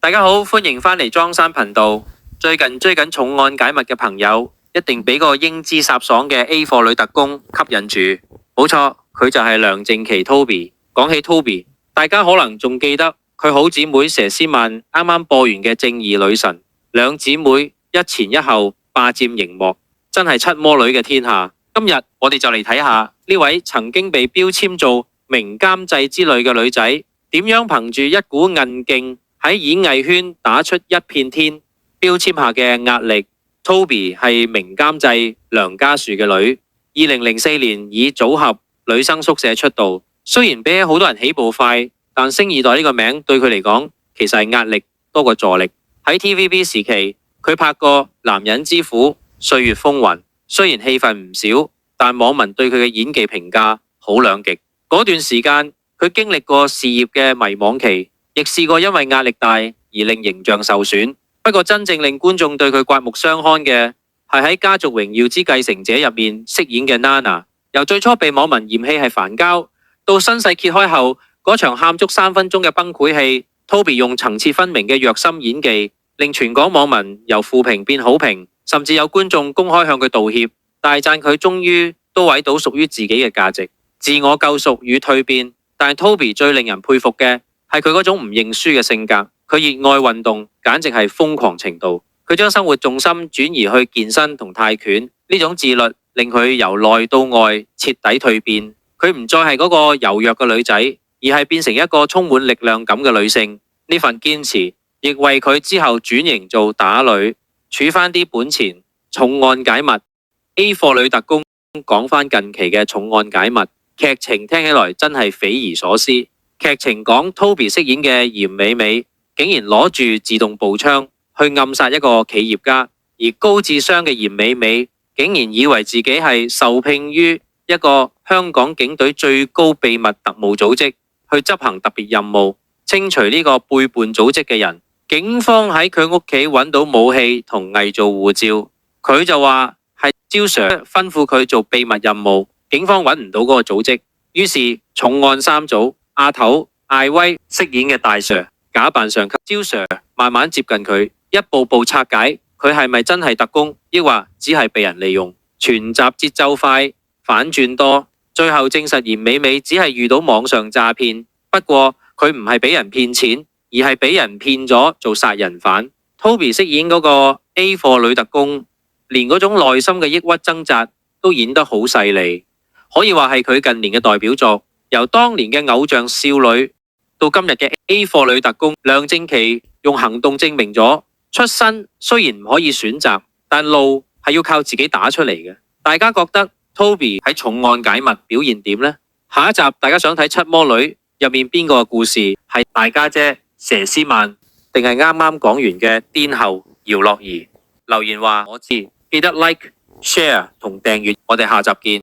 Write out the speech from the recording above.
大家好，歡迎返嚟莊山頻道。最近追緊重案解密嘅朋友，一定俾個英姿颯爽嘅 A 貨女特工吸引住。冇錯，佢就係梁靜琪 Toby。講起 Toby，大家可能仲記得佢好姊妹佘詩曼啱啱播完嘅《正義女神》，兩姊妹一前一後霸佔熒幕，真係七魔女嘅天下。今日我哋就嚟睇下呢位曾經被標籤做名監製之類嘅女仔，點樣憑住一股韌勁喺演藝圈打出一片天。標籤下嘅壓力。Toby 係名監製梁家樹嘅女，2004年以組合女生宿舍出道。雖然比起好多人起步快，但星二代呢個名對佢嚟講其實係壓力多過助力。喺 TVB 時期，佢拍過《男人之苦》《歲月風雲》，雖然戲份唔少，但網民對佢嘅演技評價好兩極。嗰段時間，佢經歷過事業嘅迷惘期，亦試過因為壓力大而令形象受損。不過真正令觀眾對佢刮目相看嘅，係喺《家族榮耀之繼承者》入面飾演嘅 Nana。由最初被網民嫌棄係煩膠，到身世揭開後嗰場喊足3分鐘嘅崩潰戲，Toby 用層次分明嘅虐心演技，令全港網民由負評變好評，甚至有觀眾公開向佢道歉，大讚佢終於都揾到屬於自己嘅價值。自我救贖與蛻變，但係 Toby 最令人佩服嘅係佢嗰種唔認輸嘅性格。佢熱愛運動，簡直係瘋狂程度。佢將生活重心轉移去健身同泰拳，呢種自律令佢由內到外徹底蛻變。佢唔再係嗰個柔弱嘅女仔，而係變成一個充滿力量感嘅女性。呢份堅持亦為佢之後轉型做打女，儲翻啲本錢。重案解密 A 貨女特工，講翻近期嘅重案解密劇情，聽起來真係匪夷所思。劇情講 Toby 飾演嘅嚴美美竟然攞住自動步槍去暗殺一個企業家，而高智商嘅嚴美美竟然以為自己係受聘於一個香港警隊最高秘密特務組織去執行特別任務，清除呢個背叛組織嘅人。警方喺佢屋企揾到武器同偽造護照，佢就話係招 Sir 吩咐佢做秘密任務，警方揾唔到嗰個組織。於是重案三組，阿頭艾威飾演嘅大 Sir假扮上級招 Sir，慢慢接近佢，一步步拆解佢係咪真係特工，抑或只係被人利用。全集節奏快，反轉多，最後證實嚴美美只係遇到網上詐騙，不過佢唔係俾人騙錢，而係俾人騙咗做殺人犯。Toby 飾演嗰個 A 貨女特工，連嗰種內心嘅抑鬱掙扎都演得好細膩，可以話係佢近年嘅代表作。由當年嘅偶像少女到今日嘅 A 貨女特工，梁靜琪用行動證明咗出身雖然唔可以選擇，但路係要靠自己打出嚟嘅。大家覺得 Toby 喺重案解密表現點呢？下一集大家想睇七魔女入面邊個嘅故事，係大家姐佘詩曼，定係啱啱講完嘅癲后姚樂怡？留言話我知，記得 like、share 同訂閱，我哋下集見。